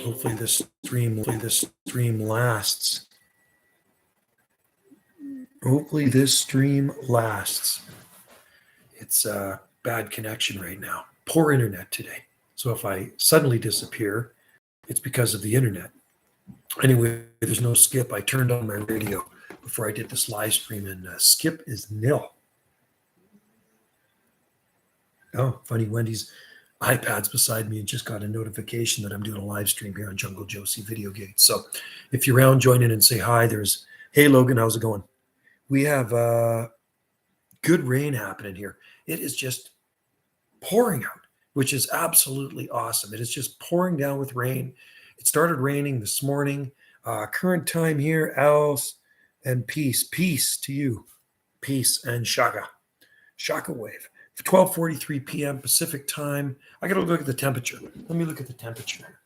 Hopefully this stream lasts. Hopefully this stream lasts. It's a bad connection right now. Poor internet today. So if I suddenly disappear, it's because of the internet. Anyway, there's no skip. I turned on my radio before I did this live stream, and skip is nil. Oh, funny, Wendy's iPad's beside me and just got a notification that I'm doing a live stream here on Jungle Josie Videogate. So if you're around, join in and say hi. Hey, Logan, how's it going? We have good rain happening here. It is just pouring out, which is absolutely awesome. It is just pouring down with rain. It started raining this morning. Current time here, else and peace. Peace to you. Peace and shaka. Shaka wave. 12:43 p.m. Pacific time. I got to look at the temperature. Let me look at the temperature.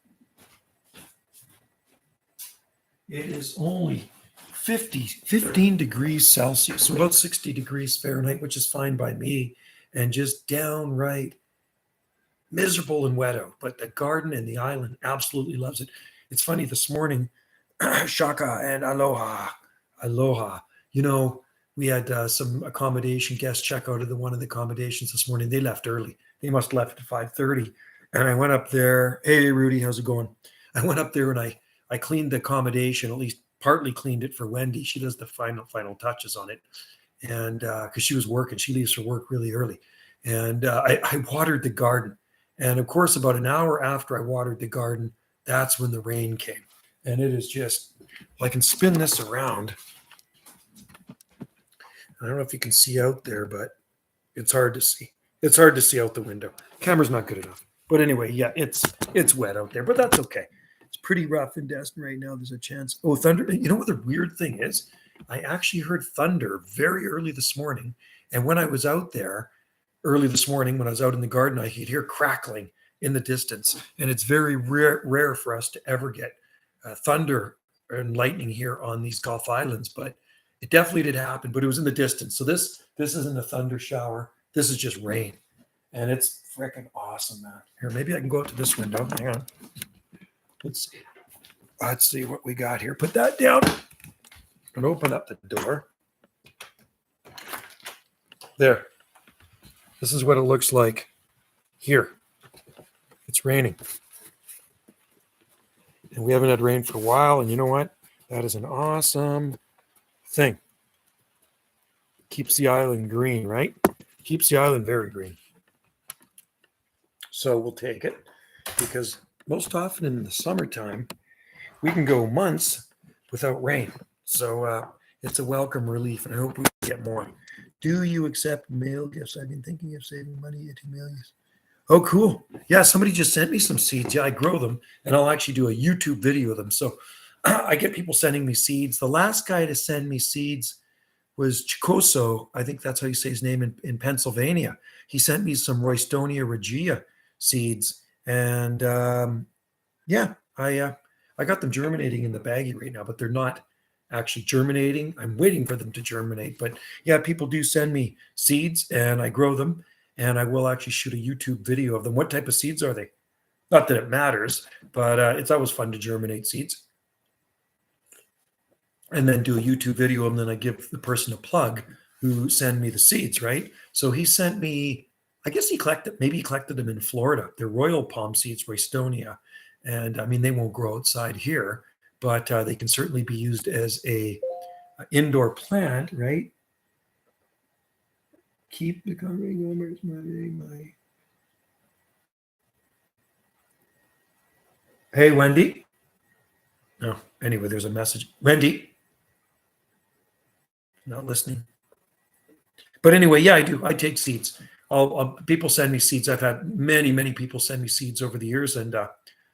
It is only 15 degrees Celsius, so about 60 degrees Fahrenheit, which is fine by me, and just downright miserable and wet out. But the garden and the island absolutely loves it. It's funny, this morning, shaka and aloha. You know, we had some accommodation guests check out of one of the accommodations this morning. They left early. They must have left at 5:30. And I went up there. Hey, Rudy, how's it going? I went up there and I cleaned the accommodation, at least partly cleaned it for Wendy. She does the final touches on it. And because she was working, she leaves for work really early. And I watered the garden. And of course, about an hour after I watered the garden, that's when the rain came. And it is just, well, I can spin this around. I don't know if you can see out there, but it's hard to see. It's hard to see out the window. Camera's not good enough. But anyway, yeah, it's wet out there, but that's okay. It's pretty rough in Destin right now. There's a chance. Oh, thunder. You know what the weird thing is? I actually heard thunder very early this morning. And when I was out there early this morning, when I was out in the garden, I could hear crackling in the distance. And it's very rare for us to ever get thunder and lightning here on these Gulf Islands. But it definitely did happen, but it was in the distance. So this isn't a thunder shower. This is just rain. And it's freaking awesome, man. Here, maybe I can go out to this window. Hang on. Let's see what we got here. Put that down and open up the door. There. This is what it looks like here. It's raining. And we haven't had rain for a while. And you know what? That is an awesome thing. Keeps the island green, right? Keeps the island very green. So we'll take it, because most often in the summertime, we can go months without rain. So it's a welcome relief, and I hope we get more. Do you accept mail gifts? I've been thinking of saving money at emails. Oh, cool. Yeah, somebody just sent me some seeds. Yeah, I grow them, and I'll actually do a YouTube video of them. So I get people sending me seeds. The last guy to send me seeds was Chicoso. I think that's how you say his name in Pennsylvania. He sent me some Roystonia regia seeds. And yeah, I got them germinating in the baggie right now, but they're not actually germinating. I'm waiting for them to germinate. But yeah, people do send me seeds and I grow them. And I will actually shoot a YouTube video of them. What type of seeds are they? Not that it matters, but it's always fun to germinate seeds. And then do a YouTube video, and then I give the person a plug who send me the seeds, right? So he sent me, I guess he collected them in Florida. They're royal palm seeds, Roystonia. And I mean, they won't grow outside here, but they can certainly be used as a indoor plant, right? Keep the covering numbers, my. Hey, Wendy. No, anyway, there's a message. Wendy. Not listening. But anyway, yeah, I do. I take seeds. People send me seeds. I've had many people send me seeds over the years, and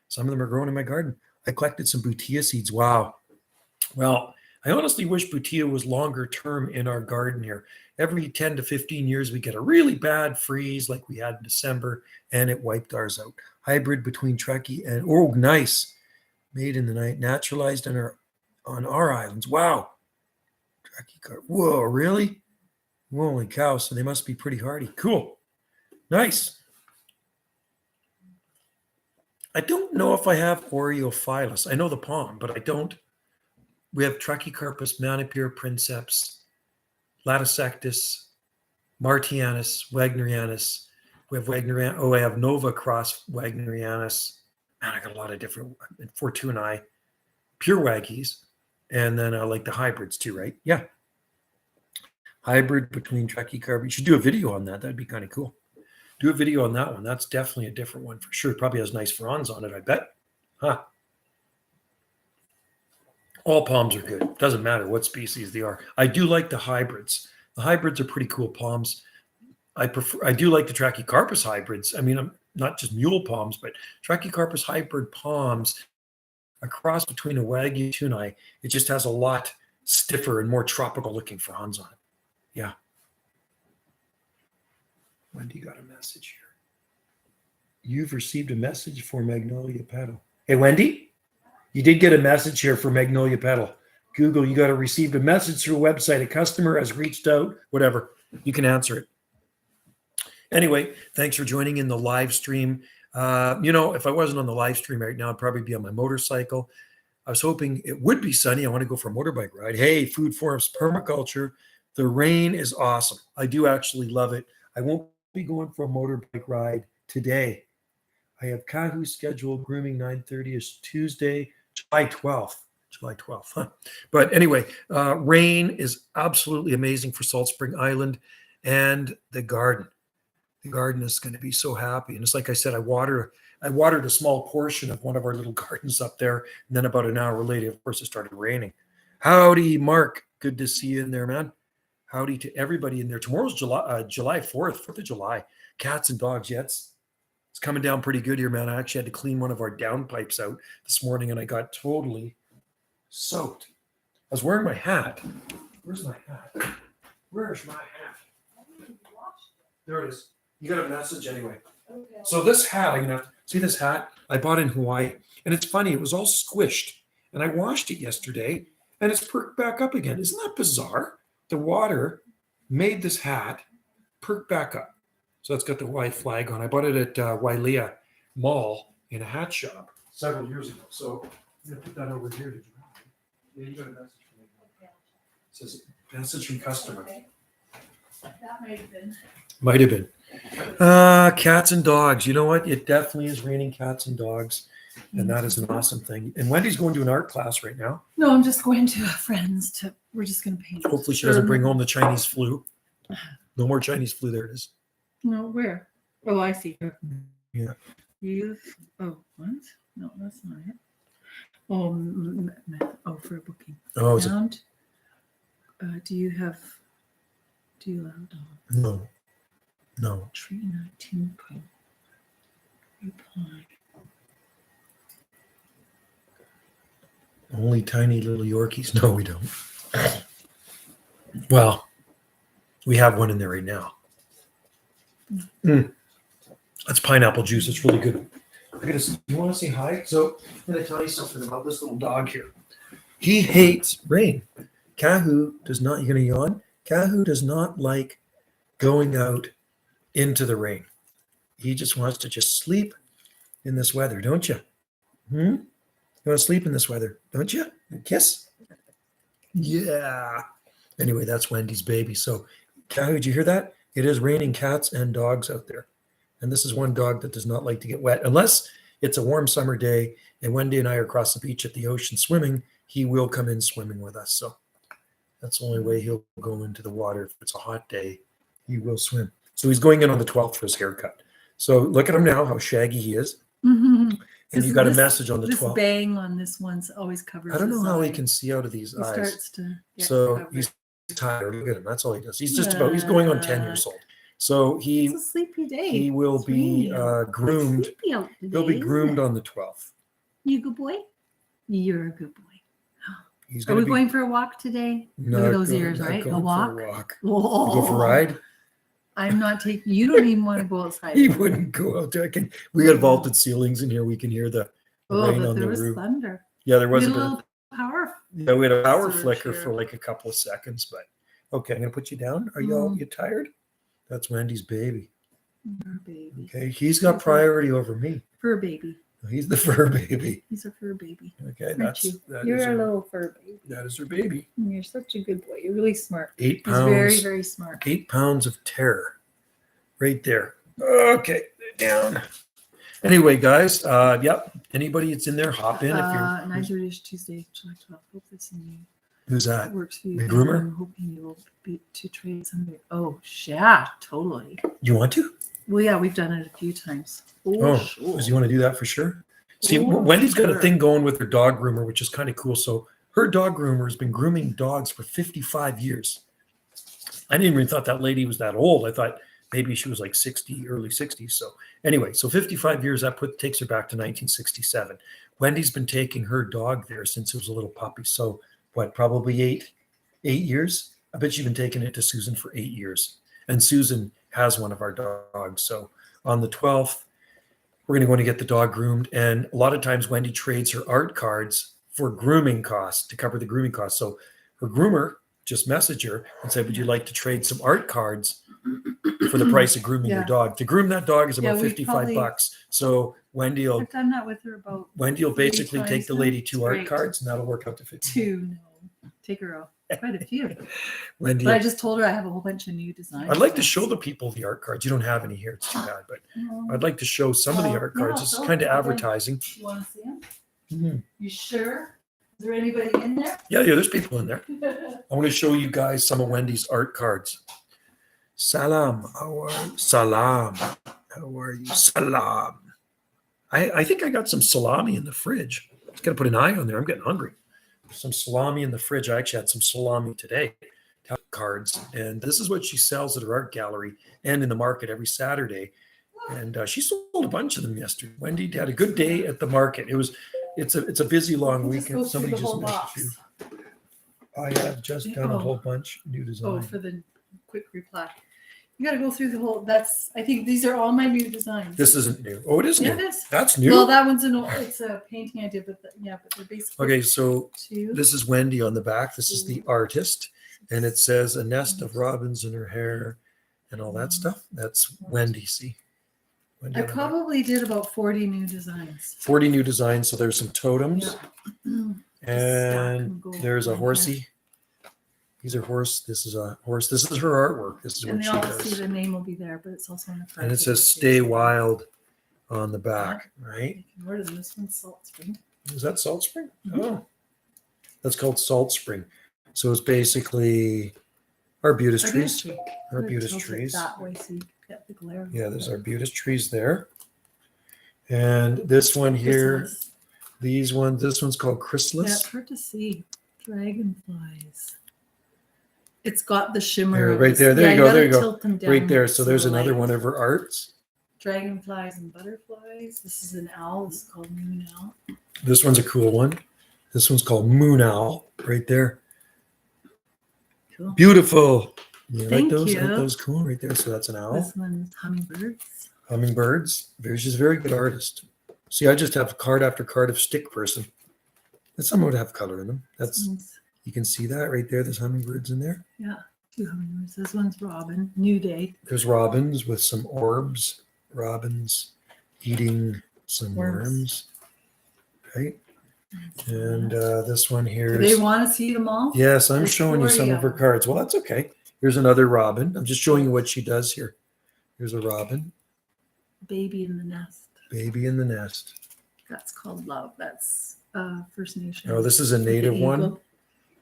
some of them are growing in my garden. I collected some Butia seeds. Wow. Well, I honestly wish Butia was longer term in our garden here. Every 10 to 15 years, we get a really bad freeze like we had in December, and it wiped ours out. Hybrid between Truckee and, oh, nice. Made in the night, naturalized on our islands. Wow. Whoa, really? Holy cow. So they must be pretty hardy. Cool. Nice. I don't know if I have Oreophilus. I know the palm, but I don't. We have Trachycarpus, Manipur, Princeps, Latisectus, Martianus, Wagnerianus. We have Wagnerianus. Oh, I have Nova Cross Wagnerianus. Man, I got a lot of different Fortunae, pure Waggies, and then I like the hybrids too, right? Yeah. Hybrid between Trachycarpus. You should do a video on that. That'd be kind of cool. Do a video on that one. That's definitely a different one for sure. It probably has nice fronds on it, I bet. Huh. All palms are good. Doesn't matter what species they are. I do like the hybrids. The hybrids are pretty cool palms. I do like the Trachycarpus hybrids. I mean, I'm not just mule palms, but Trachycarpus hybrid palms, a cross between a Wagyu Tunai. It just has a lot stiffer and more tropical looking fronds on it. Yeah. Wendy got a message here. You've received a message for Magnolia Petal. Hey, Wendy, you did get a message here for Magnolia Petal. Google, you got to receive a message through a website. A customer has reached out, whatever. You can answer it. Anyway, thanks for joining in the live stream. If I wasn't on the live stream right now, I'd probably be on my motorcycle. I was hoping it would be sunny. I want to go for a motorbike ride. Hey, Food Forums Permaculture. The rain is awesome. I do actually love it. I won't be going for a motorbike ride today. I have Kahu scheduled grooming 9:30 is Tuesday, July 12th. July 12th. Huh? But anyway, rain is absolutely amazing for Salt Spring Island and the garden. The garden is going to be so happy. And it's like I said, I watered a small portion of one of our little gardens up there. And then about an hour later, of course, it started raining. Howdy, Mark. Good to see you in there, man. Howdy to everybody in there. Tomorrow's July 4th, 4th of July. Cats and dogs. Yeah, it's coming down pretty good here, man. I actually had to clean one of our downpipes out this morning, and I got totally soaked. I was wearing my hat. Where's my hat? Where's my hat? There it is. You got a message anyway. Okay. So this hat, I'm gonna have to see this hat I bought in Hawaii, and it's funny. It was all squished, and I washed it yesterday, and it's perked back up again. Isn't that bizarre? The water made this hat perk back up. So it's got the Hawaii flag on. I bought it at Wailea Mall in a hat shop several years ago. So I'm gonna put that over here to dry. Yeah, you got a message from me. It says message from customer. Okay. That might have been. Might have been. Cats and dogs. You know what? It definitely is raining cats and dogs. And that is an awesome thing. And Wendy's going to an art class right now. No, I'm just going to a friend's we're just going to paint. Hopefully she doesn't bring home the Chinese flu. No more Chinese flu. There it is. No, where? Oh, I see. Yeah. What? No, that's not it. For a booking. Oh, is it? And, do you allow dogs? No. No. Tree 19 pro. Reply. Only tiny little Yorkies. No, we don't. Well, we have one in there right now. That's pineapple juice. It's really good. You want to say hi? So I'm going to tell you something about this little dog here. He hates rain. Kahu does not, you're going to yawn? Kahu does not like going out into the rain. He just wants to just sleep in this weather, don't you? You want to sleep in this weather, don't you? A kiss? Yeah. Anyway, that's Wendy's baby. So, Kahu, did you hear that? It is raining cats and dogs out there. And this is one dog that does not like to get wet. Unless it's a warm summer day and Wendy and I are across the beach at the ocean swimming, he will come in swimming with us. So that's the only way he'll go into the water. If it's a hot day, he will swim. So he's going in on the 12th for his haircut. So look at him now, how shaggy he is. Mm-hmm. And you got a message on the 12th. This bang on this one's always covers. I don't know how he eye. can see out of these He eyes. starts to So covered. he's tired. Look at him. That's all he does. He's he's going on 10 years old. So It's a sleepy day. he will It's be raining. groomed. It's sleepy out today, He'll be isn't groomed it? on the 12th. You a good boy? You're a good boy. He's Are going we to be going for a walk today? No, Look at those go- ears, not right? going A for walk. a walk. Whoa. Go for a ride. I'm not taking. You don't even want to go outside. He wouldn't go out there. We got vaulted ceilings in here. We can hear the rain but on there the was roof. thunder. Yeah, there was We a had bit. little power. Yeah, we had a power surge flicker here. for like a couple of seconds, but okay, I'm gonna put you down. Are you tired? That's Wendy's baby. Fur baby. Okay, he's got priority over me. Fur baby. He's the fur baby. He's a fur baby. Okay, Aren't you? that You're is a her, little fur baby. that is her baby. And you're such a good boy. You're really smart. 8 He's pounds. very, very smart. 8 pounds of terror, right there. Okay, down. Anyway, guys, yep. Anybody that's in there, hop in. If you're 9:30 Tuesday, July 12th. Hope this who's that? works for you. The groomer? I'm hoping you will be to trade somebody. Oh, yeah, totally. You want to? Well, yeah, we've done it a few times. Oh, sure. does you want to do that for sure? See, Oh, Wendy's got a sure. thing going with her dog groomer, which is kind of cool. So her dog groomer has been grooming dogs for 55 years. I didn't even thought that lady was that old. I thought maybe she was like 60, early 60s. So anyway, so 55 years, that takes her back to 1967. Wendy's been taking her dog there since it was a little puppy. So what, probably eight years? I bet she's been taking it to Susan for 8 years. And Susan has one of our dogs. So on the 12th, we're going to get the dog groomed. And a lot of times Wendy trades her art cards for grooming costs to cover the grooming costs. So her groomer just messaged her and said, would you like to trade some art cards for the price of grooming your Yeah. dog? To groom that dog is about Yeah, we 55 probably- bucks. So Wendy will I've done that with her about basically times take the now. lady 2 art Great. cards and that'll work out to 50. 2. No, take her out. Quite a few. Wendy, But I just told her I have a whole bunch of new designs. I'd like to show the people the art cards. You don't have any here. It's too bad, but I'd like to show some of the Well, art yeah, cards. It's so kind of I'll advertising. You want to see them? Mhm. You sure? Is there anybody in there? Yeah, there's people in there. I want to show you guys some of Wendy's art cards. Salam. How are you? Salam. How are you? Salam. I think I got some salami in the fridge. Just got to put an eye on there. I'm getting hungry. Some salami in the fridge. I actually had some salami today. Cards. And this is what she sells at her art gallery and in the market every Saturday. And she sold a bunch of them yesterday. Wendy had a good day at the market. It's a busy long Just go weekend. through Somebody the just whole messaged you. box. I have just done a Oh. whole bunch new design. Oh, for the quick reply. You got to go through the whole. I think these are all my new designs. This isn't new. Oh, it is Yeah, new. it is. That's new. Well, that one's it's a painting I did, but they're basically Okay, so 2. this is Wendy on the back. This is the artist, and it says a nest of robins in her hair and all that stuff. That's Wendy. See, Wendy I on the back. probably did about 40 new designs. 40 new designs. So there's some totems, Yeah. and Go there's a in here. horsey. These are horse. This is a horse. This is her artwork. This is And what they she all see does. the name will be there, but it's also on the front. And it says "Stay Wild" on the back, right? You can order them. This one's Salt Spring. Is that Salt Spring? Mhm. Oh, that's called Salt Spring. So it's basically arbutus trees. Arbutus Tilt it trees. That way, so you get the glare. Yeah, there's arbutus trees there. And this one here, this one's called Yeah, chrysalis. it's hard to see. Dragonflies. It's got the shimmer. There, of right this- there. There yeah, you go. gotta There you go. tilt them down Right there. So there's the another light- one of her arts. Dragonflies and butterflies. This is an owl. This is called moon owl. This one's a cool one. This one's called Moon Owl, right there. Cool. Beautiful. You like Thank those? you. Aren't those cool right there? So that's an owl. This one's hummingbirds. Hummingbirds. She's a very good artist. See, I just have card after card of stick person. And some would have color in them. This one's, You can see that right there. There's hummingbirds in there. yeah, 2 hummingbirds. This one's robin. New day. There's robins with some orbs. Robins eating some Worms. worms. Right. And this one here Do they is. want to see them all? Yes, I'm There's showing you 40 some of of her them. cards. Well, that's okay. Here's another robin. I'm just showing you what she does here. Here's a robin. Baby in the nest. Baby in the nest. That's called love. That's First Nation. Oh, this is a The native one eagle.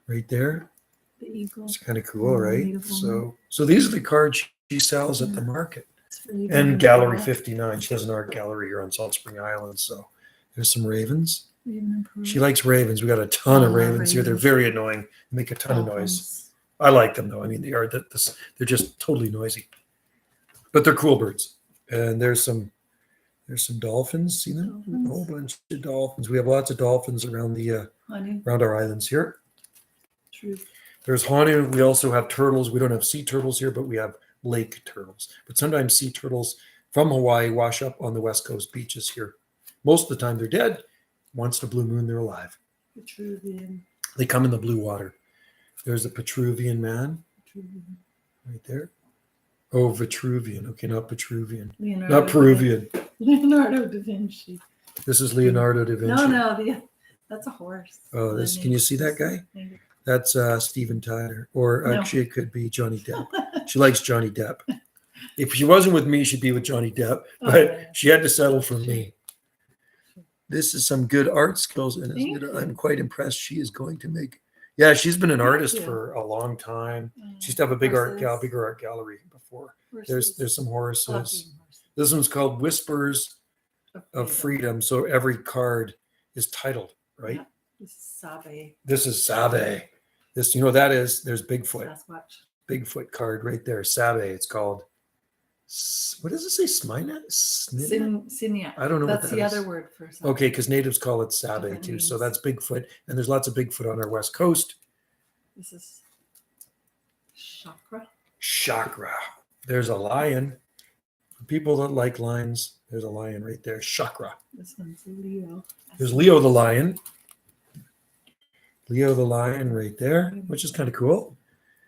right there. The eagle. It's kind of cool, right? Native So these are the cards she sells at the market. It's really And good. Gallery 59. She has an art gallery here on Salt Spring Island. So there's some ravens. Raven and pearl. She likes ravens. We got a ton I of love ravens here. They're ravens. very annoying. They make a ton of noise. Dolphins. I like them though. I mean, they're just totally noisy, but they're cool birds. And there's some dolphins. See them? A whole bunch of dolphins. We have lots of dolphins around Honey. around our islands here. True. There's Hanu. We also have turtles. We don't have sea turtles here, but we have lake turtles. But sometimes sea turtles from Hawaii wash up on the West Coast beaches here. Most of the time they're dead. Once in a blue moon, they're alive. Vitruvian. They come in the blue water. There's the Petruvian man Vitruvian. right there. Oh, Vitruvian. Okay, not Petruvian. Leonardo Not Peruvian. Leonardo da Vinci. This is Leonardo da Vinci. No, that's a horse. Oh, this, can you see that guy? That's Steven Tyler. Or No. actually, it could be Johnny Depp. She likes Johnny Depp. If she wasn't with me, she'd be with Johnny Depp. But she had to settle for me. This is some good art skills. And I'm quite impressed. She is going to make... Yeah, she's been an artist for a long time. She used to have a bigger art gallery before. There's some horses. This one's called Whispers of Freedom. So every card is titled, right? Yeah. This is Sabe. This is Sabe. This, you know, that is, there's Bigfoot. Sasquatch. Bigfoot card right there. Sabe. It's called, what does it say? Smina? Sinia. I don't know. That's what that the is. other word for Sabe. Okay, because natives call it Sabe Different too. names. So that's Bigfoot. And there's lots of Bigfoot on our west coast. This is Chakra. Chakra. There's a lion. For people that like lions, there's a lion right there. Chakra. This one's Leo. There's Leo the lion. Leo the lion right there, which is kind of cool.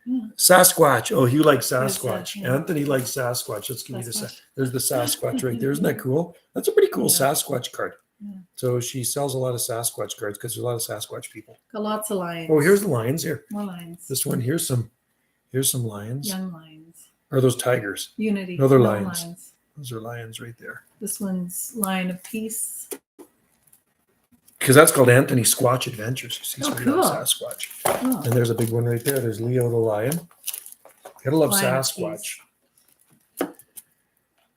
Yeah. Sasquatch. Oh, you like Sasquatch. Yeah. Anthony likes Sasquatch. Let's give you the Sasquatch. there's the Sasquatch right there. Isn't that cool? That's a pretty cool Sasquatch card. Yeah. So she sells a lot of Sasquatch cards because there's a lot of Sasquatch people. Got lots of lions. Oh, here's the lions here. More lions. This one, here's some lions. Young lions. Or are those tigers? Unity. No, they're No lions. Those are lions right there. This one's Lion of Peace. Because that's called Anthony Squatch Adventures. You see, so we cool. love Sasquatch. Oh. And there's a big one right there. There's Leo the lion. Gotta love Lion of Sasquatch.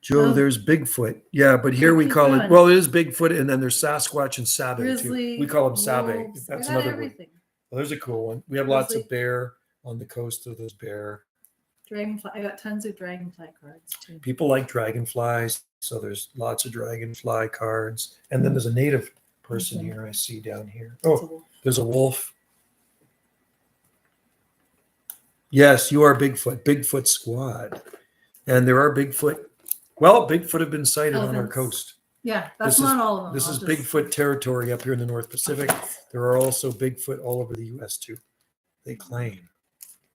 Joe, Oh. there's Bigfoot. Yeah, but here we Keep call going. it, well, it is Bigfoot, and then there's Sasquatch and Sabe Grizzly. too. We call them Sabe. wolves. That's I got another one. everything. Well, there's a cool one. We have lots of Grizzly. bear on the coast of those bear. Dragonfly. I got tons of dragonfly cards too. People like dragonflies, so there's lots of dragonfly cards. And then there's a native person here I see down here. Oh, there's a wolf. Yes, you are Bigfoot. Bigfoot Squad. And there are Bigfoot. Well, Bigfoot have been sighted on our Elephants. coast. Yeah, that's This is- not all of them. This I'll is just- Bigfoot territory up here in the North Pacific. There are also Bigfoot all over the U.S. too. They claim.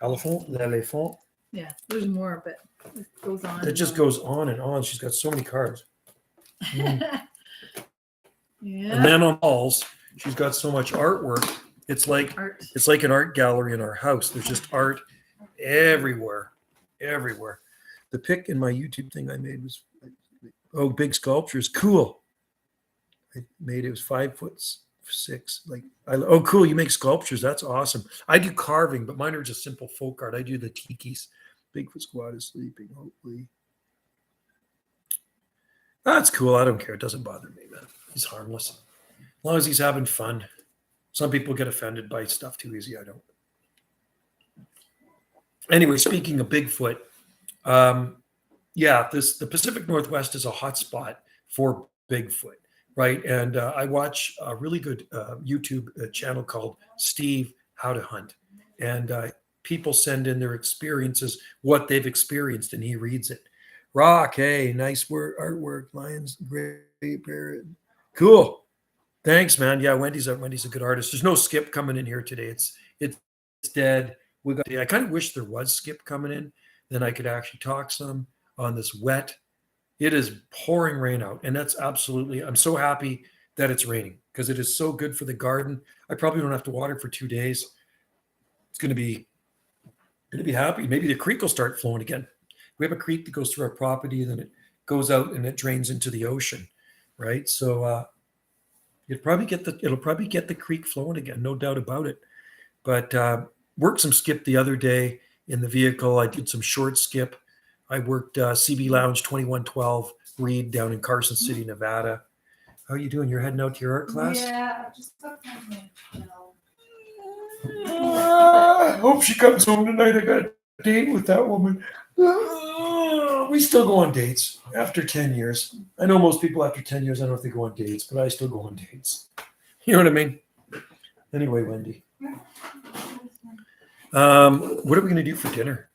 Elephant. Yeah, there's more, but it goes on. It and just on. goes on and on. She's got so many cards. Yeah. And then on walls, she's got so much artwork. It's like Art. an art gallery in our house. There's just art everywhere. The pic in my YouTube thing I made was, oh, big sculptures. Cool. I made it was 5'6". Like, oh, cool. You make sculptures. That's awesome. I do carving, but mine are just simple folk art. I do the tikis. Bigfoot Squad is sleeping, hopefully. That's cool. I don't care. It doesn't bother me, man. He's harmless. As long as he's having fun. Some people get offended by stuff too easy. I don't. Anyway, speaking of Bigfoot, the Pacific Northwest is a hot spot for Bigfoot, right? And I watch a really good YouTube channel called Steve How to Hunt. And people send in their experiences, what they've experienced, and he reads it. Rock, hey, nice work, artwork, lions, great, parrot. Cool. Thanks, man. Yeah, Wendy's a good artist. There's no Skip coming in here today. It's dead. I kind of wish there was Skip coming in. Then I could actually talk some on this wet. It is pouring rain out, and that's absolutely. I'm so happy that it's raining because it is so good for the garden. I probably don't have to water for 2 days. It's going to be happy. Maybe the creek will start flowing again. We have a creek that goes through our property, and then it goes out and it drains into the ocean, right? So it'll probably get the creek flowing again, no doubt about it. But worked some skip the other day in the vehicle. I did some short skip. I worked CB Lounge 2112 Reed down in Carson City, Nevada. How are you doing? You're heading out to your art class? Yeah, I just got my I hope she comes home tonight. I got a date with that woman. We still go on dates after 10 years. I know most people after 10 years, I don't know if they go on dates, but I still go on dates. You know what I mean? Anyway, Wendy. What are we going to do for dinner?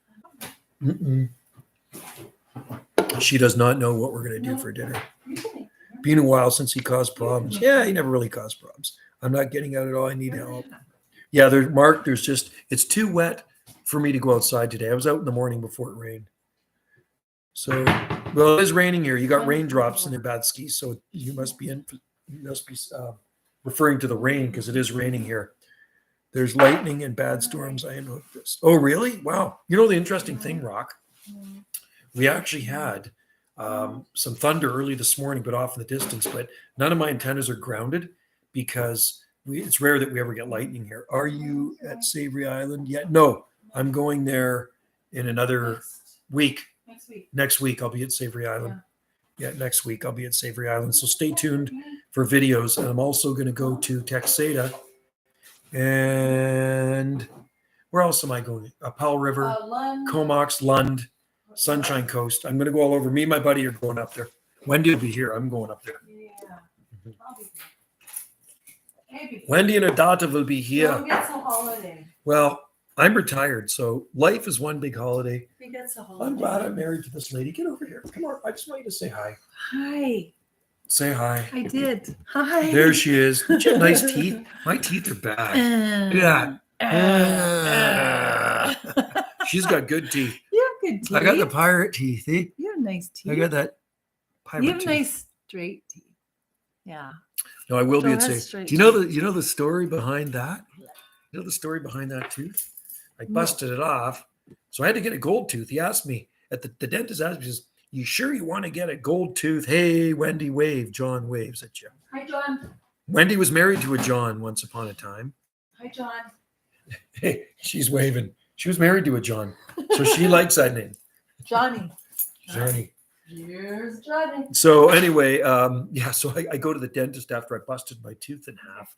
She does not know what we're going to do for dinner. Been a while since he caused problems. Yeah, he never really caused problems. I'm not getting out at all. I need help. Yeah, it's too wet for me to go outside today. I was out in the morning before it rained. So, well, it is raining here. You got raindrops in the bad skis, so you must be in must be referring to the rain because it is raining here. There's lightning and bad storms. I know this. Oh, really? Wow. You know the interesting thing, Rock? We actually had some thunder early this morning, but off in the distance. But none of my antennas are grounded because it's rare that we ever get lightning here. Are you at Savory Island yet? No, I'm going there in another week. Next week, I'll be at Savory Island. Yeah, next week I'll be at Savory Island. So stay tuned for videos. And I'm also going to go to Texada. And where else am I going? Powell River, Comox, Lund, Sunshine Coast. I'm going to go all over. Me and my buddy are going up there. Wendy will be here. I'm going up there. Yeah. Wendy and Adata will be here. Who gets a holiday? Well, I'm retired, so life is one big holiday. Who gets a holiday? I'm glad I'm married to this lady. Get over here. Come on. I just want you to say hi. Hi. Say hi. I did. Hi. There she is. Don't you have nice teeth? My teeth are bad. Yeah. She's got good teeth. You have good teeth. I got the pirate teeth. Eh? You have nice teeth. I got that pirate You have teeth. nice straight teeth. Yeah. No, I will be Don't at have say. straight Do you know the story behind that? You know the story behind that tooth? I No. busted it off, so I had to get a gold tooth. He asked me at the dentist asked me, he says, "You sure you want to get a gold tooth?" Hey, Wendy, wave. John waves at you. Hi, John. Wendy was married to a John once upon a time. Hi, John. Hey, she's waving. She was married to a John, so she likes that name, Johnny. Johnny. Here's Johnny. So anyway, so I go to the dentist after I busted my tooth in half.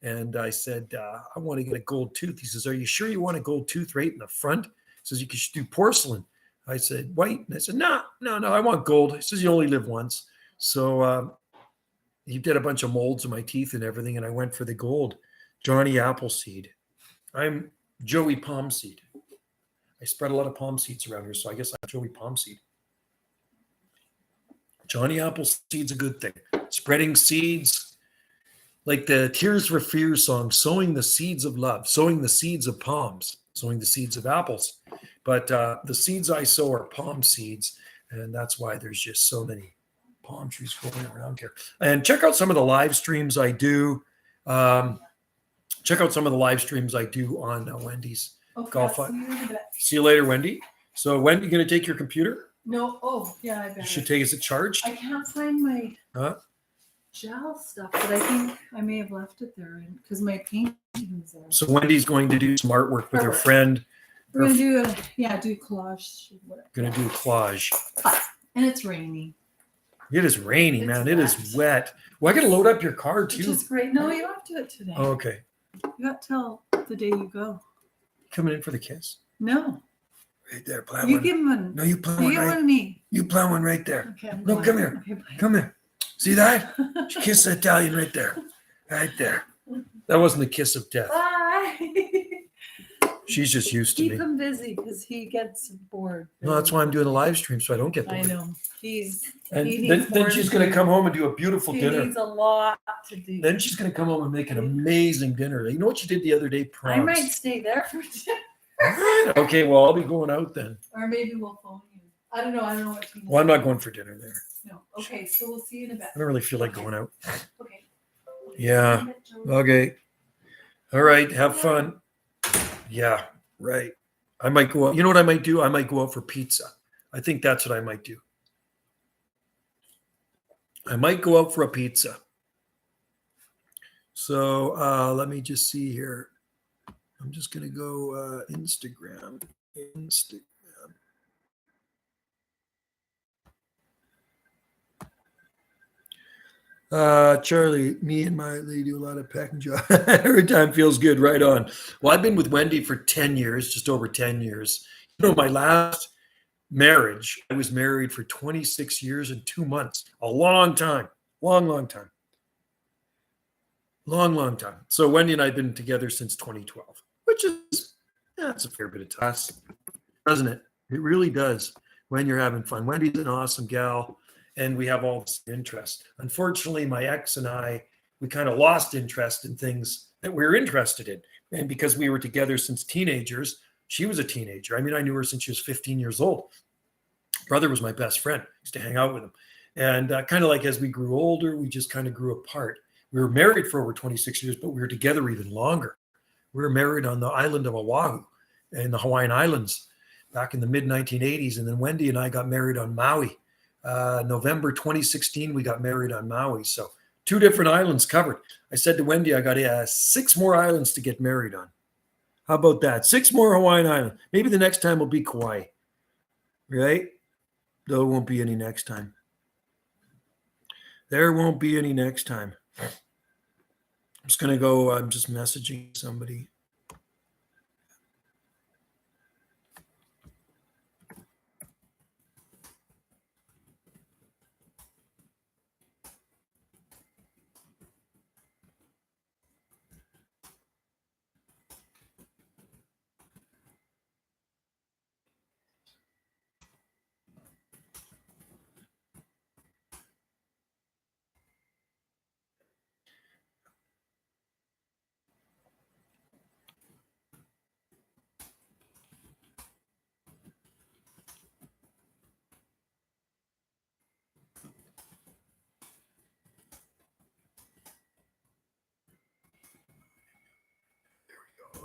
And I said, I want to get a gold tooth. He says, are you sure you want a gold tooth right in the front? He says, you should do porcelain. I said, white. And I said, no, I want gold. He says, you only live once. So he did a bunch of molds of my teeth and everything. And I went for the gold. Johnny Appleseed. I'm Joey Palmseed. I spread a lot of palm seeds around here. So I guess I'm Joey Palmseed. Johnny Appleseed's a good thing. Spreading seeds. Like the Tears for Fears song, sowing the seeds of love, sowing the seeds of palms, sowing the seeds of apples. But the seeds I sow are palm seeds, and that's why there's just so many palm trees growing around here. And check out some of the live streams I do. Check out some of the live streams I do on Wendy's Golf Fund. See you later, Wendy. So, Wendy, you going to take your computer? No. Oh, yeah, I better. You should take. Is it charged? I can't find my gel stuff, but I think I may have left it there because my painting's there. So Wendy's going to do some artwork with her friend. We're gonna do collage. Whatever. Going to do a collage. And it's rainy. It is rainy, It's man. It is wet. wet. Well, I got to load up your car Which too. is great. No, you have to do it today. Oh, okay. You got till the day you go. Coming in for the kiss. No. Right there. Plant You one. give him one. No, you plant You one get one right. of me. You plant one right there. Okay. I'm No, going. come here. Okay, bye. Come here. See that? She kissed the Italian right there. Right there. That wasn't the kiss of death. Bye. She's just used to Keep me. him busy because he gets bored. No, that's why I'm doing a live stream so I don't get I bored. know. He And needs then more she's to going to do. come home and do a beautiful He dinner. needs a lot to do. Then she's going to come home and make an amazing dinner. You know what she did the other day? I Prawns. might stay there for dinner. Okay, well, I'll be going out then. Or maybe we'll phone you. I don't know. I don't know what to Well, I'm not going for dinner there. No. Okay, so we'll see you in a bit. I don't really feel like going out. Okay. Yeah. Okay. All right. Have fun. Yeah. Right. I might go out. You know what I might do? I might go out for pizza. I think that's what I might do. I might go out for a pizza. So let me just see here. I'm just going to go Instagram. Charlie, me and my lady do a lot of packing job. Every time feels good. Right on. Well, I've been with Wendy for 10 years, just over 10 years. You know, my last marriage, I was married for 26 years and 2 months. A long time. Long time. Long time. So Wendy and I have been together since 2012, which is, that's a fair bit of time, doesn't it? It really does when you're having fun. Wendy's an awesome gal. And we have all this interest. Unfortunately, my ex and I, we kind of lost interest in things that we were interested in. And because we were together since teenagers, she was a teenager. I mean, I knew her since she was 15 years old. Brother was my best friend. I used to hang out with him. And kind of like as we grew older, we just kind of grew apart. We were married for over 26 years, but we were together even longer. We were married on the island of Oahu in the Hawaiian Islands back in the mid 1980s. And then Wendy and I got married on Maui. November 2016, we got married on Maui. So 2 different islands covered. I said to Wendy, I got 6 more islands to get married on. How about that? 6 more Hawaiian islands. Maybe the next time will be Kauai, right? There won't be any next time. There won't be any next time. I'm just going to go, I'm just messaging somebody.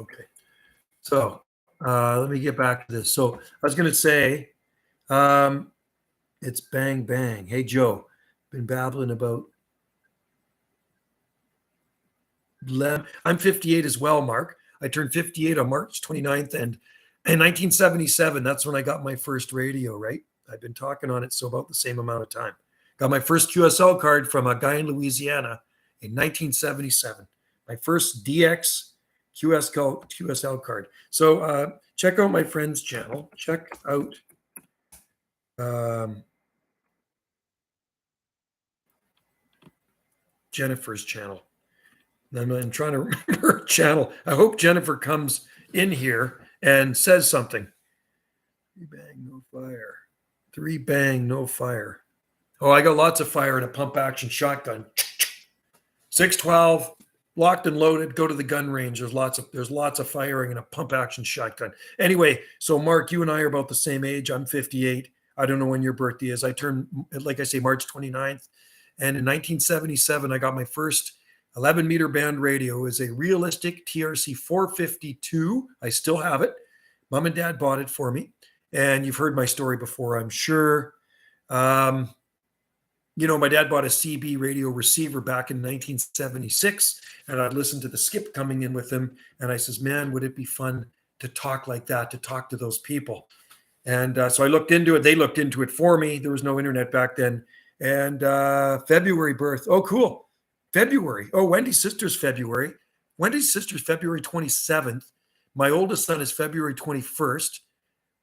Okay. So let me get back to this. So I was going to say, it's bang, bang. Hey, Joe, been babbling about. I'm 58 as well, Mark. I turned 58 on March 29th. And in 1977, that's when I got my first radio, right? I've been talking on it so about the same amount of time. Got my first QSL card from a guy in Louisiana in 1977. My first DX QSL card. So check out my friend's channel. Check out Jennifer's channel. I'm trying to remember her channel. I hope Jennifer comes in here and says something. 3 bang, no fire. 3 bang, no fire. Oh, I got lots of fire in a pump action shotgun. 612, locked and loaded. Go to the gun range. There's lots of firing in a pump action shotgun. Anyway, so Mark, you and I are about the same age. I'm 58. I don't know when your birthday is. I turned, like I say, March 29th. And in 1977, I got my first 11-meter band radio. It was a realistic TRC 452. I still have it. Mom and Dad bought it for me. And you've heard my story before, I'm sure. My dad bought a CB radio receiver back in 1976, and I'd listened to the skip coming in with him. And I says, man, would it be fun to talk like that, to talk to those people? And so I looked into it. They looked into it for me. There was no internet back then. And February birth. Oh, cool. February. Oh, Wendy's sister's February. Wendy's sister's February 27th. My oldest son is February 21st.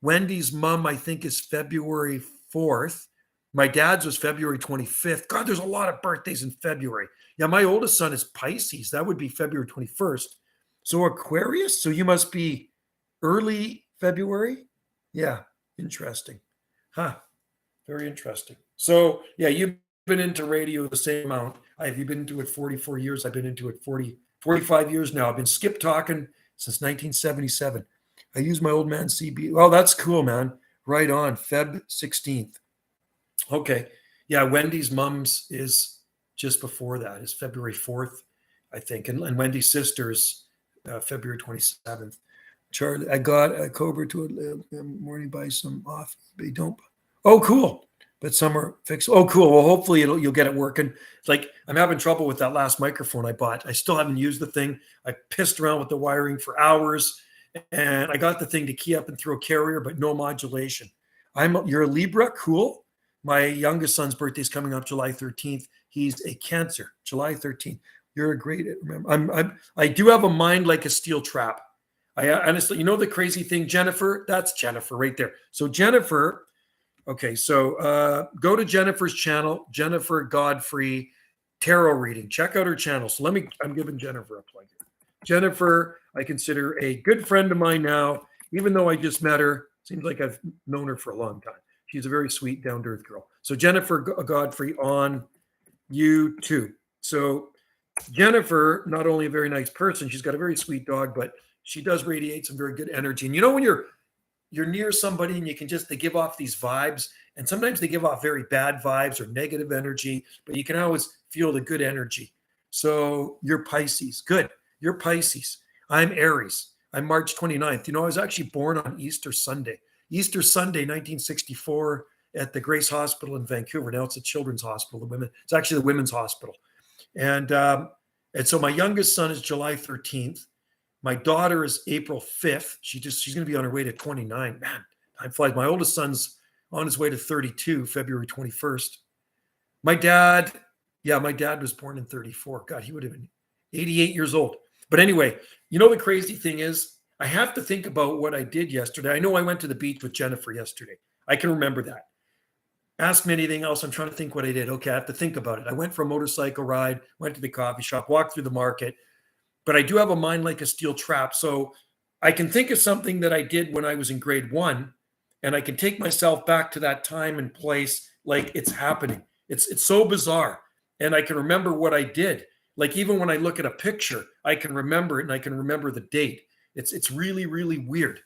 Wendy's mom, I think, is February 4th. My dad's was February 25th. God, there's a lot of birthdays in February. Yeah, my oldest son is Pisces. That would be February 21st. So Aquarius. So you must be early February. Yeah, interesting. Huh. Very interesting. So, yeah, you've been into radio the same amount. You've been into it 44 years. I've been into it 45 years now. I've been skip talking since 1977. I use my old man CB. Oh, that's cool, man. Right on. Feb 16th. Okay. Yeah, Wendy's mom's is just before that. It's February 4th, I think. And Wendy's sister's February 27th. Charlie, I got a Cobra to a morning buy some off. They don't. Oh, cool. But some are fixed. Oh, cool. Well, hopefully you'll get it working. It's like I'm having trouble with that last microphone I bought. I still haven't used the thing. I pissed around with the wiring for hours, and I got the thing to key up and throw carrier, but no modulation. You're a Libra, cool. My youngest son's birthday is coming up July 13th. He's a Cancer, July 13th. You're a great. Remember, I do have a mind like a steel trap. I honestly, the crazy thing, Jennifer. That's Jennifer right there. So Jennifer. Okay, so go to Jennifer's channel, Jennifer Godfrey Tarot Reading. Check out her channel. So I'm giving Jennifer a plug here. Jennifer, I consider a good friend of mine now, even though I just met her. Seems like I've known her for a long time. She's a very sweet, down-to-earth girl. So Jennifer Godfrey on YouTube. So Jennifer, not only a very nice person, she's got a very sweet dog, but she does radiate some very good energy. And when you're you're near somebody and you can just, they give off these vibes. And sometimes they give off very bad vibes or negative energy, but you can always feel the good energy. So you're Pisces. Good. You're Pisces. I'm Aries. I'm March 29th. You know, I was actually born on Easter Sunday. Easter Sunday, 1964, at the Grace Hospital in Vancouver. Now it's a children's hospital. It's actually the women's hospital. And so my youngest son is July 13th. My daughter is April 5th. She's going to be on her way to 29. Man, time flies. My oldest son's on his way to 32, February 21st. My dad was born in 34. God, he would have been 88 years old. But anyway, you know, the crazy thing is, I have to think about what I did yesterday. I know I went to the beach with Jennifer yesterday. I can remember that. Ask me anything else. I'm trying to think what I did. Okay, I have to think about it. I went for a motorcycle ride, went to the coffee shop, walked through the market, but I do have a mind like a steel trap. So I can think of something that I did when I was in grade 1, and I can take myself back to that time and place like it's happening. It's so bizarre. And I can remember what I did. Like even when I look at a picture, I can remember it and I can remember the date. It's really, really weird.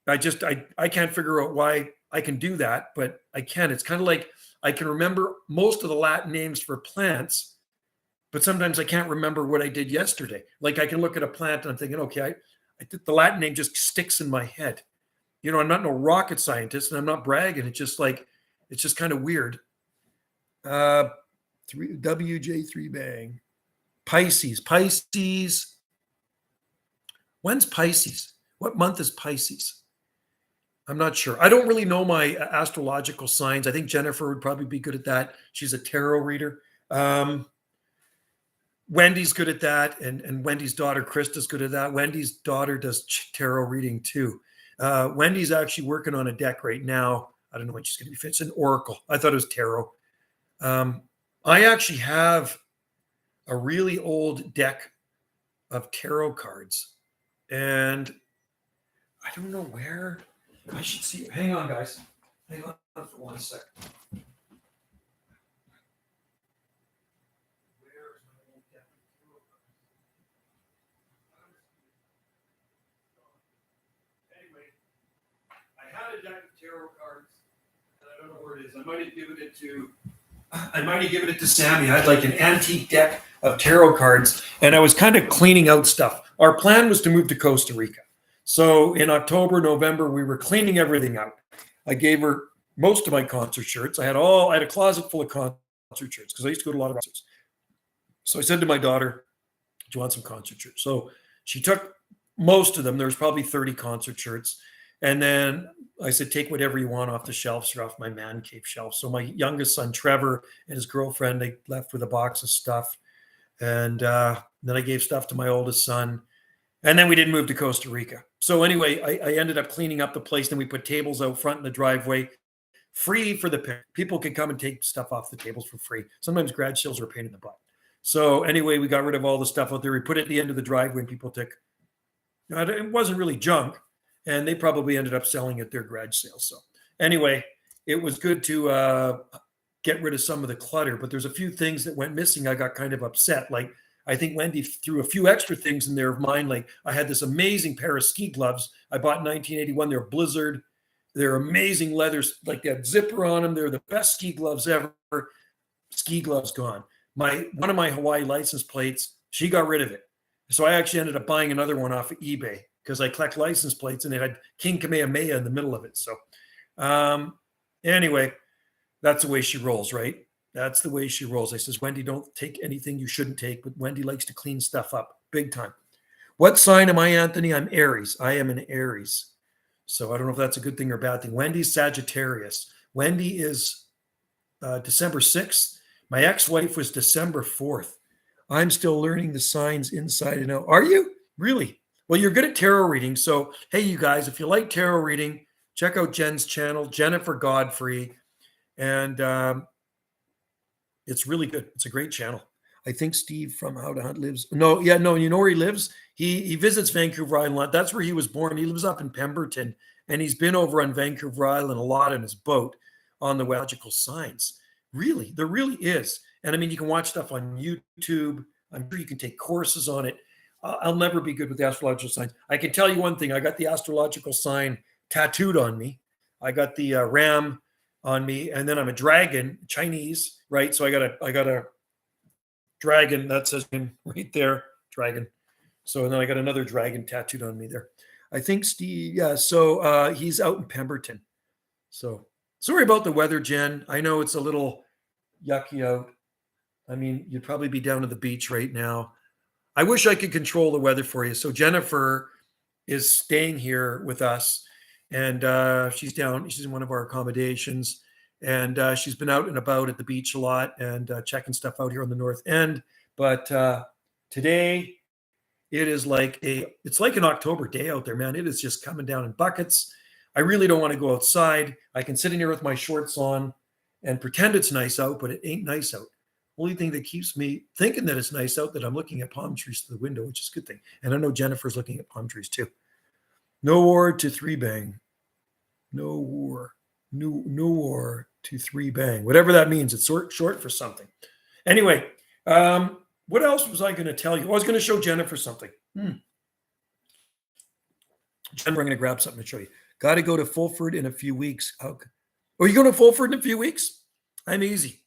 I can't figure out why I can do that, but I can. It's kind of like I can remember most of the Latin names for plants, but sometimes I can't remember what I did yesterday. Like I can look at a plant and I'm thinking, okay, I did, the Latin name just sticks in my head. You know, I'm not no rocket scientist and I'm not bragging. It's just kind of weird. WJ3 bang. Pisces. When's Pisces? What month is Pisces? I'm not sure. I don't really know my astrological signs. I think Jennifer would probably be good at that. She's a tarot reader. Wendy's good at that. And Wendy's daughter, Krista's good at that. Wendy's daughter does tarot reading too. Wendy's actually working on a deck right now. I don't know when she's going to be fit. It's an oracle. I thought it was tarot. I actually have a really old deck of tarot cards. And I don't know where. I should see. Hang on, guys. Hang on for 1 second. Where is my old deck of tarot cards? Anyway, I had a deck of tarot cards, and I don't know where it is. I might have given it to Sammy. I had like an antique deck of tarot cards, and I was kind of cleaning out stuff. Our plan was to move to Costa Rica. So in October, November, we were cleaning everything out. I gave her most of my concert shirts. I had a closet full of concert shirts because I used to go to a lot of concerts. So I said to my daughter, do you want some concert shirts? So she took most of them. There was probably 30 concert shirts. And then I said, take whatever you want off the shelves or off my man cave shelf. So my youngest son, Trevor, and his girlfriend, they left with a box of stuff. And then I gave stuff to my oldest son. And then we didn't move to Costa Rica. So anyway, I ended up cleaning up the place. Then we put tables out front in the driveway, free for the parents. People could come and take stuff off the tables for free. Sometimes garage sales are a pain in the butt. So anyway, we got rid of all the stuff out there. We put it at the end of the driveway and people took, it wasn't really junk. And they probably ended up selling at their garage sales. So anyway, it was good to get rid of some of the clutter. But there's a few things that went missing. I got kind of upset. Like, I think Wendy threw a few extra things in there of mine. Like I had this amazing pair of ski gloves I bought in 1981. They're Blizzard. They're amazing leathers. Like they had zipper on them. They're the best ski gloves ever. Ski gloves gone. One of my Hawaii license plates, she got rid of it. So I actually ended up buying another one off of eBay because I collect license plates and it had King Kamehameha in the middle of it. So anyway, that's the way she rolls, right? That's the way she rolls. I says, Wendy, don't take anything you shouldn't take, but Wendy likes to clean stuff up big time. What sign am I, Anthony? I'm Aries. I am an Aries. So I don't know if that's a good thing or a bad thing. Wendy's Sagittarius. Wendy is December 6th. My ex-wife was December 4th. I'm still learning the signs inside and out. Are you? Really? Well, you're good at tarot reading. So, hey, you guys, if you like tarot reading, check out Jen's channel, Jennifer Godfrey. And it's really good. It's a great channel. I think Steve from How to Hunt lives. No, you know where he lives? He visits Vancouver Island. That's where he was born. He lives up in Pemberton, and he's been over on Vancouver Island a lot in his boat on the magical signs. Really, there really is. And I mean, you can watch stuff on YouTube. I'm sure you can take courses on it. I'll never be good with the astrological signs. I can tell you one thing. I got the astrological sign tattooed on me. I got the ram on me, and then I'm a dragon, Chinese, right? So I got a dragon that says right there, dragon. So then I got another dragon tattooed on me there. I think Steve, yeah. So he's out in Pemberton. So sorry about the weather, Jen. I know it's a little yucky out. I mean, you'd probably be down at the beach right now. I wish I could control the weather for you. So Jennifer is staying here with us, and she's down. She's in one of our accommodations, and she's been out and about at the beach a lot and checking stuff out here on the north end. But today it's like an October day out there, man. It is just coming down in buckets. I really don't want to go outside. I can sit in here with my shorts on and pretend it's nice out, but it ain't nice out. Only thing that keeps me thinking that it's nice out that I'm looking at palm trees through the window, which is a good thing. And I know Jennifer's looking at palm trees too. No war to three bang. No war. No war to three bang. Whatever that means. It's short for something. Anyway, what else was I going to tell you? I was going to show Jennifer something. Jennifer, I'm going to grab something to show you. Got to go to Fulford in a few weeks. Oh, are you going to Fulford in a few weeks? I'm easy.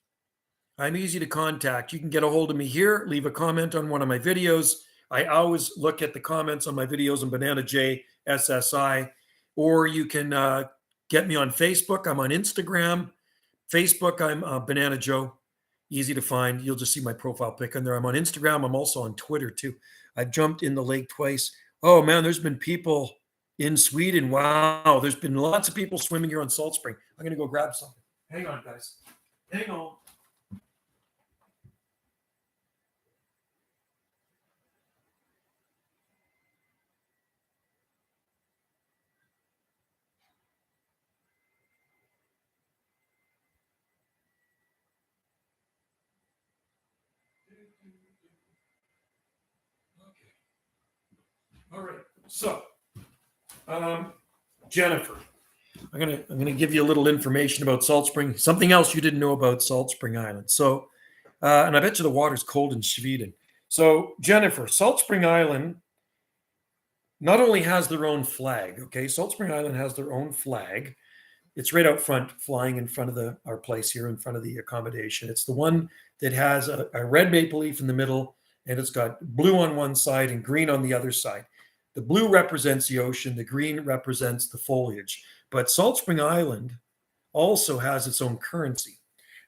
I'm easy to contact. You can get a hold of me here. Leave a comment on one of my videos. I always look at the comments on my videos on Banana J SSI, or you can get me on Facebook. I'm on Instagram. Facebook, I'm Banana Joe. Easy to find. You'll just see my profile pic on there. I'm on Instagram. I'm also on Twitter too. I've jumped in the lake twice. Oh man, there's been people in Sweden. Wow, there's been lots of people swimming here on Salt Spring. I'm gonna go grab something. Hang on, guys. Hang on. All right. So, Jennifer, I'm gonna give you a little information about Salt Spring. Something else you didn't know about Salt Spring Island. So, and I bet you the water's cold in Sweden. So, Jennifer, Salt Spring Island not only has their own flag. Okay, Salt Spring Island has their own flag. It's right out front, flying in front of our place here, in front of the accommodation. It's the one that has a red maple leaf in the middle, and it's got blue on one side and green on the other side. The blue represents the ocean, the green represents the foliage. But Salt Spring Island also has its own currency,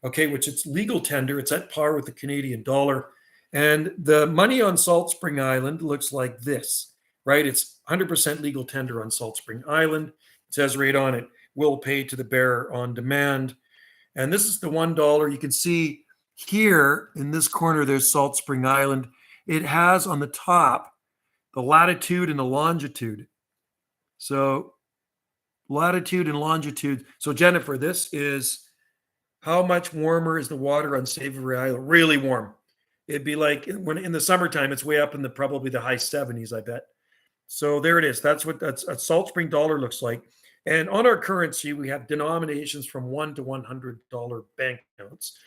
okay, which it's legal tender. It's at par with the Canadian dollar. And the money on Salt Spring Island looks like this, right? It's 100% legal tender on Salt Spring Island. It says right on it, will pay to the bearer on demand. And this is the $1. You can see here in this corner, there's Salt Spring Island. It has on the top the latitude and the longitude. So latitude and longitude. So Jennifer, this is how much warmer is the water on Savory Island? Really warm. It'd be like when in the summertime, it's way up in probably the high 70s, I bet. So there it is. That's a Salt Spring dollar looks like. And on our currency, we have denominations from $1 to $100 banknotes.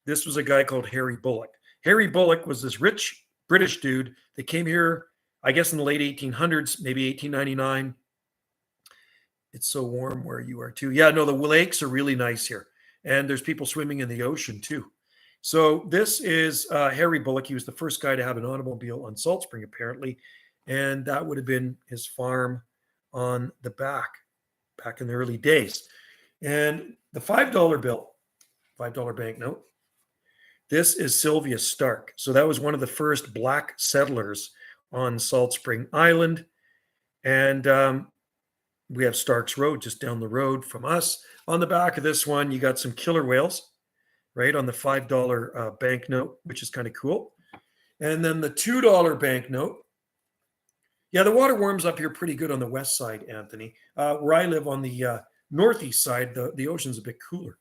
This was a guy called Harry Bullock. Harry Bullock was this rich British dude that came here, I guess, in the late 1800s, maybe 1899. It's so warm where you are too. Yeah, no, the lakes are really nice here. And there's people swimming in the ocean too. So this is Harry Bullock. He was the first guy to have an automobile on Salt Spring, apparently. And that would have been his farm on the back in the early days. And the $5 bill, $5 banknote, this is Sylvia Stark. So that was one of the first black settlers on Salt Spring Island. And we have Stark's Road just down the road from us. On the back of this one, you got some killer whales, right, on the $5 banknote, which is kind of cool. And then the $2 banknote. Yeah, the water warms up here pretty good on the west side, Anthony. Where I live on the northeast side, the ocean's a bit cooler.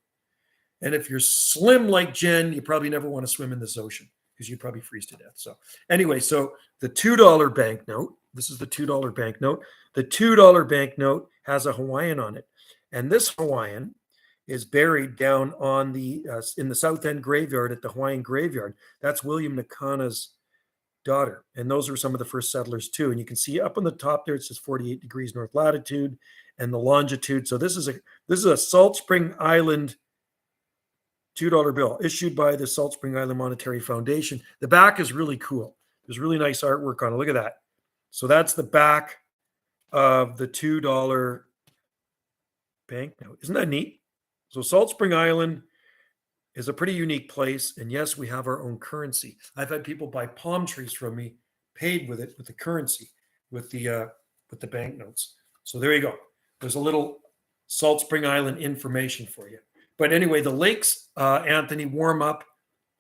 And if you're slim like Jen, you probably never want to swim in this ocean because you'd probably freeze to death. So anyway, so the $2 banknote, this is the $2 banknote. The $2 banknote has a Hawaiian on it. And this Hawaiian is buried down on in the South End graveyard at the Hawaiian graveyard. That's William Nakana's daughter. And those were some of the first settlers too. And you can see up on the top there, it says 48 degrees north latitude and the longitude. So this is a Salt Spring Island $2 bill issued by the Salt Spring Island Monetary Foundation. The back is really cool. There's really nice artwork on it. Look at that. So that's the back of the $2 banknote. Isn't that neat? So Salt Spring Island is a pretty unique place. And yes, we have our own currency. I've had people buy palm trees from me, paid with it, with the currency, with the banknotes. So there you go. There's a little Salt Spring Island information for you. But anyway, the lakes, Anthony, warm up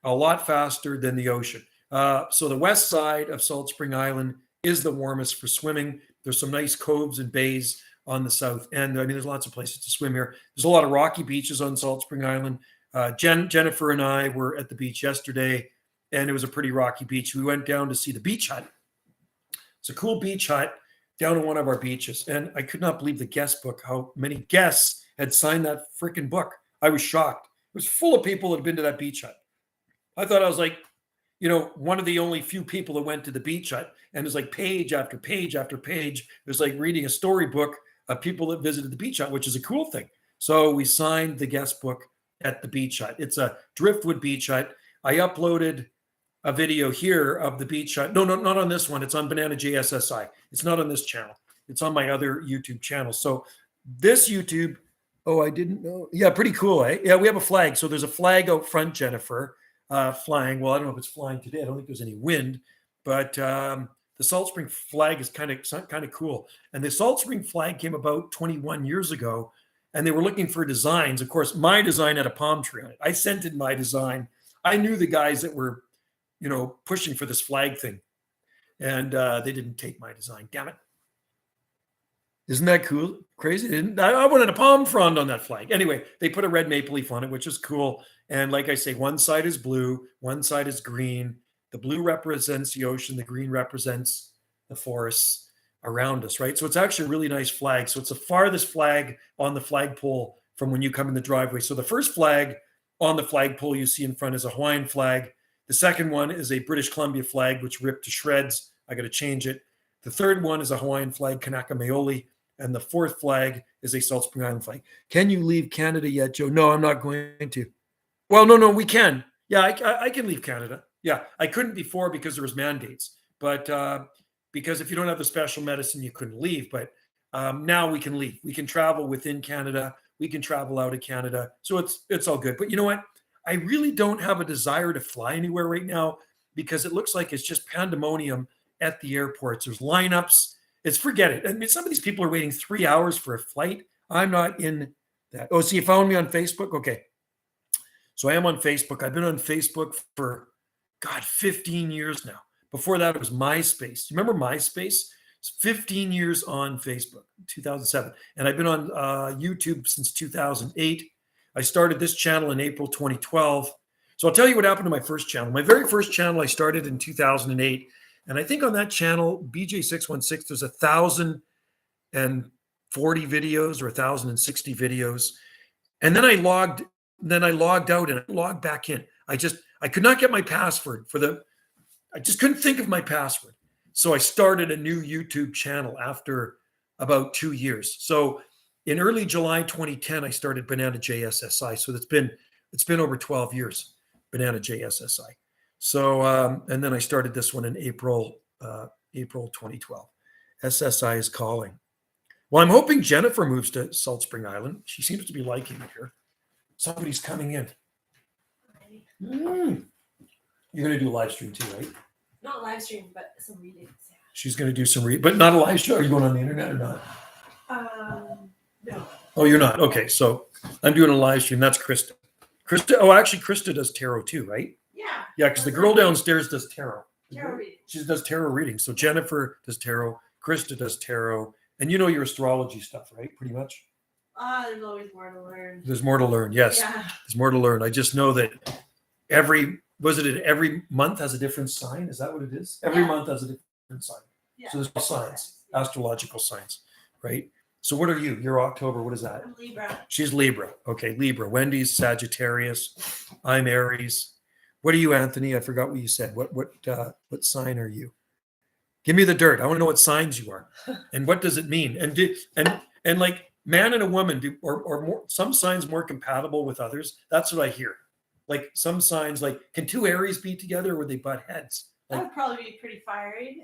a lot faster than the ocean. So the west side of Salt Spring Island is the warmest for swimming. There's some nice coves and bays on the south end. I mean, there's lots of places to swim here. There's a lot of rocky beaches on Salt Spring Island. Jennifer and I were at the beach yesterday, and it was a pretty rocky beach. We went down to see the beach hut. It's a cool beach hut down on one of our beaches. And I could not believe the guest book, how many guests had signed that freaking book. I was shocked. It was full of people that had been to that beach hut. I thought I was like, one of the only few people that went to the beach hut, and it's like page after page after page. It was like reading a storybook of people that visited the beach hut, which is a cool thing. So we signed the guest book at the beach hut. It's a driftwood beach hut. I uploaded a video here of the beach hut. No, not on this one. It's on Banana JSSI. It's not on this channel. It's on my other YouTube channel. So this YouTube, oh, I didn't know. Yeah, pretty cool, eh? Yeah, we have a flag. So there's a flag out front, Jennifer, flying. Well, I don't know if it's flying today. I don't think there's any wind, but the Salt Spring flag is kind of cool. And the Salt Spring flag came about 21 years ago, and they were looking for designs. Of course, my design had a palm tree on it. I sent in my design. I knew the guys that were, pushing for this flag thing, and they didn't take my design. Damn it. Isn't that cool? Crazy. I wanted a palm frond on that flag. Anyway, they put a red maple leaf on it, which is cool. And like I say, one side is blue, one side is green. The blue represents the ocean. The green represents the forests around us, right? So it's actually a really nice flag. So it's the farthest flag on the flagpole from when you come in the driveway. So the first flag on the flagpole you see in front is a Hawaiian flag. The second one is a British Columbia flag, which ripped to shreds. I got to change it. The third one is a Hawaiian flag, Kanaka Maoli. And the fourth flag is a Salt Spring Island flag. Can you leave Canada yet, Joe? No, I'm not going to. Well, no, we can. Yeah, I can leave Canada. Yeah, I couldn't before because there was mandates. But because if you don't have the special medicine, you couldn't leave. But now we can leave. We can travel within Canada. We can travel out of Canada. So it's all good. But you know what? I really don't have a desire to fly anywhere right now because it looks like it's just pandemonium at the airports. There's lineups. Forget it. I mean, some of these people are waiting 3 hours for a flight. I'm not in that. Oh, so you found me on Facebook? Okay. So I am on Facebook. I've been on Facebook for, 15 years now. Before that, it was MySpace. You remember MySpace? It's 15 years on Facebook, 2007. And I've been on YouTube since 2008. I started this channel in April 2012. So I'll tell you what happened to my first channel. My very first channel I started in 2008. And I think on that channel, BJ616, there's 1,040 videos or 1,060 videos. And then I logged out and I logged back in. I could not get my password I just couldn't think of my password. So I started a new YouTube channel after about 2 years. So in early July 2010, I started Banana JSSI. So it's been over 12 years, Banana JSSI. So, and then I started this one in April 2012. SSI is calling. Well, I'm hoping Jennifer moves to Salt Spring Island. She seems to be liking it here. Somebody's coming in. You're going to do a live stream too, right? Not live stream, but some readings. Yeah. She's going to do some but not a live show. Are you going on the internet or not? No. Oh, you're not. Okay, so I'm doing a live stream. That's Krista. Actually, Krista does tarot too, right? Yeah. Yeah, because the girl downstairs does tarot. Tarot reading. She does tarot reading. So Jennifer does tarot, Krista does tarot, and you know your astrology stuff, right? Pretty much. There's always more to learn. There's more to learn. Yes, Yeah. There's more to learn. I just know that every month has a different sign. Is that what it is? Every month has a different sign. Yeah. So there's signs, astrological signs, right? So what are you? You're October. What is that? I'm Libra. She's Libra. Okay, Libra. Wendy's Sagittarius. I'm Aries. What are you, Anthony? I forgot what you said. What sign are you? Give me the dirt. I want to know what signs you are, and what does it mean? And like man and a woman do, or more, some signs more compatible with others. That's what I hear. Like some signs, like can two Aries be together, or would they butt heads? That Like, would probably be pretty fiery.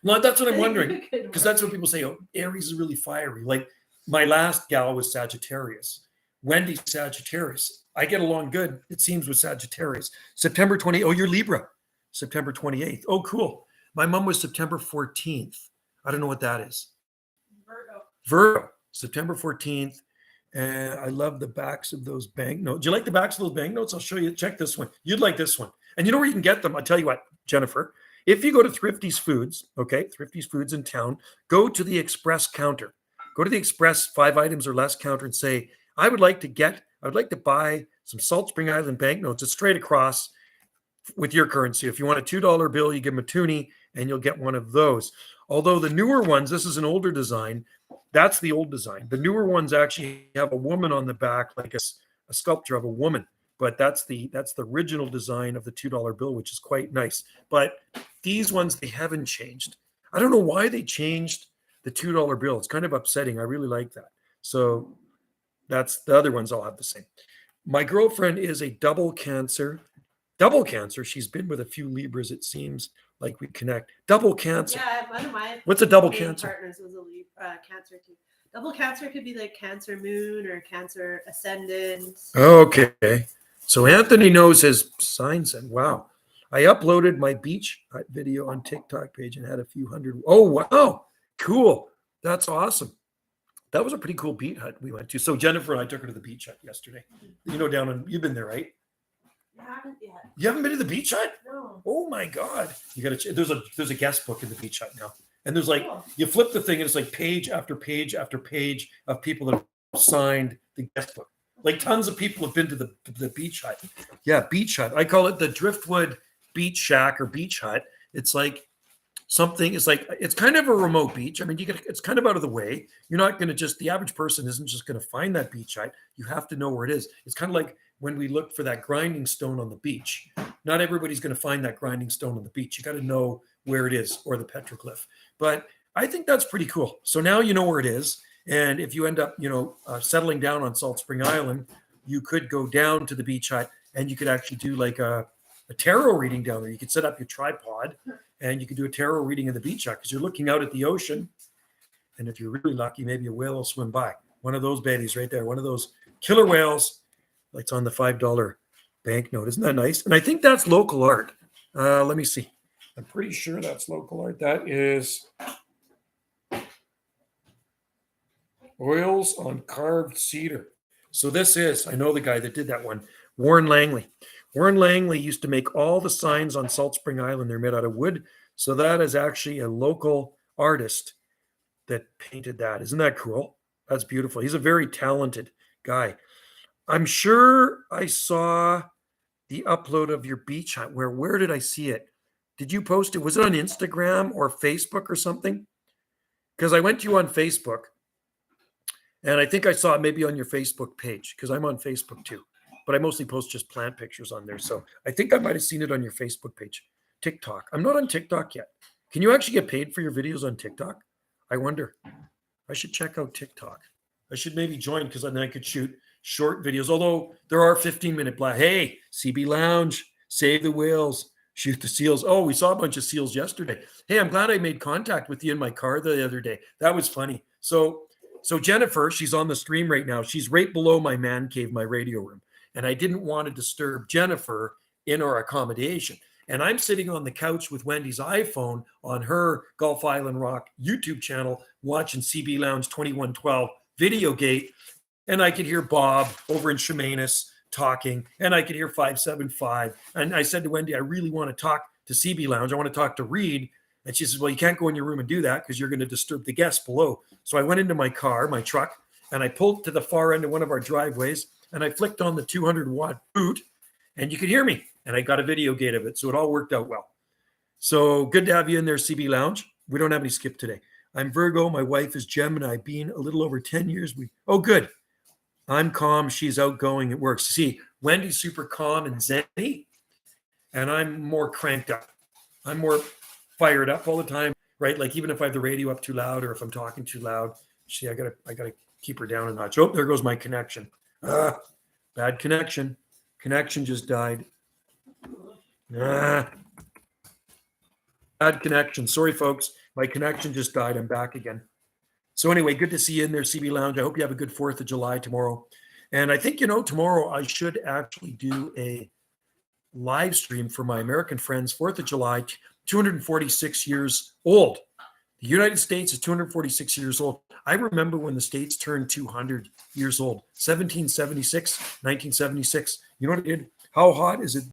no, that's what I'm wondering. It could Because that's what work. people say. Oh, Aries is really fiery. Like my last gal was Sagittarius. Wendy's Sagittarius. I get along good, it seems, with Sagittarius. September 20. Oh, you're Libra. September 28th. Oh, cool. My mom was September 14th. I don't know what that is. Virgo. Virgo, September 14th. And I love the backs of those banknotes. Do you like the backs of those banknotes? I'll show you. Check this one. You'd like this one. And you know where you can get them? I'll tell you what, Jennifer. If you go to Thrifty's Foods, okay, Thrifty's Foods in town, go to the express counter. Go to the express 5 items or less counter and say, I would like to buy some Salt Spring Island banknotes. It's straight across with your currency. If you want a $2 bill, you give them a toonie and you'll get one of those. Although the newer ones, this is an older design. That's the old design. The newer ones actually have a woman on the back, like a sculpture of a woman. But that's the original design of the $2 bill, which is quite nice. But these ones, they haven't changed. I don't know why they changed the $2 bill. It's kind of upsetting. I really like that. So that's the other ones. I'll have the same. My girlfriend is a double cancer. Double cancer. She's been with a few Libras. It seems like we connect. Double cancer. Yeah, one of my What's a double main cancer? partners was a Cancer too. Double Cancer could be like Cancer Moon or Cancer Ascendant. Okay. So Anthony knows his signs, and wow. I uploaded my beach hut video on TikTok page and had a few hundred. Oh, wow. Cool. That's awesome. That was a pretty cool beach hut we went to. So Jennifer and I took her to the beach hut yesterday. You know, you've been there, right? I haven't yet. You haven't been to the beach hut? No. Oh my God. You got to, there's a guest book in the beach hut now. And there's like, Cool. you flip the thing and it's like page after page after page of people that have signed the guest book. Like tons of people have been to the beach hut. Yeah, beach hut. I call it the Driftwood Beach Shack or beach hut. It's like something, it's kind of a remote beach. I mean, it's kind of out of the way. You're not going to the average person isn't just going to find that beach hut. You have to know where it is. It's kind of like when we look for that grinding stone on the beach. Not everybody's going to find that grinding stone on the beach. You got to know where it is, or the petroglyph. But I think that's pretty cool. So now you know where it is. And if you end up, settling down on Salt Spring Island, you could go down to the beach hut and you could actually do like a tarot reading down there. You could set up your tripod and you could do a tarot reading in the beach hut because you're looking out at the ocean. And if you're really lucky, maybe a whale will swim by. One of those babies right there, one of those killer whales. It's on the $5 banknote. Isn't that nice? And I think that's local art. Let me see. I'm pretty sure that's local art. That is oils on carved cedar. So this is, I know the guy that did that one, Warren Langley. Warren Langley used to make all the signs on Salt Spring Island. They're made out of wood. So that is actually a local artist that painted that. Isn't that cool? That's beautiful. He's a very talented guy. I'm sure I saw the upload of your beach hut. Where did I see it? Did you post it? Was it on Instagram or Facebook or something? Because I went to you on Facebook. And I think I saw it maybe on your Facebook page because I'm on Facebook too. But I mostly post just plant pictures on there. So I think I might have seen it on your Facebook page. TikTok. I'm not on TikTok yet. Can you actually get paid for your videos on TikTok? I wonder. I should check out TikTok. I should maybe join because then I could shoot short videos. Although there are 15-minute blast. Hey, CB Lounge, save the whales, shoot the seals. Oh, we saw a bunch of seals yesterday. Hey, I'm glad I made contact with you in my car the other day. That was funny. So Jennifer, she's on the stream right now. She's right below my man cave, my radio room. And I didn't want to disturb Jennifer in our accommodation. And I'm sitting on the couch with Wendy's iPhone on her Gulf Island Rock YouTube channel, watching CB Lounge 2112 videogate. And I could hear Bob over in Chemainus talking, and I could hear 575. And I said to Wendy, I really want to talk to CB Lounge. I want to talk to Reed. And she says, well, you can't go in your room and do that because you're going to disturb the guests below. So I went into my car, my truck, and I pulled to the far end of one of our driveways, and I flicked on the 200-watt boot, and you could hear me. And I got a video gate of it. So it all worked out well. So good to have you in there, CB Lounge. We don't have any skip today. I'm Virgo. My wife is Gemini. Being a little over 10 years. Oh, good. I'm calm. She's outgoing. It works. See, Wendy's super calm and zenny. and I'm more cranked up. I'm more fired up all the time, right? Like even if I have the radio up too loud or if I'm talking too loud, see, I gotta keep her down a notch. Oh, there goes my connection. Bad connection. Connection just died. Bad connection. Sorry, folks. My connection just died. I'm back again. So anyway, good to see you in there, CB Lounge. I hope you have a good 4th of July tomorrow. And I think, tomorrow I should actually do a live stream for my American friends. 4th of July, 246 years old. The United States is 246 years old. I remember when the States turned 200 years old, 1776, 1976. You know what it did? How hot is it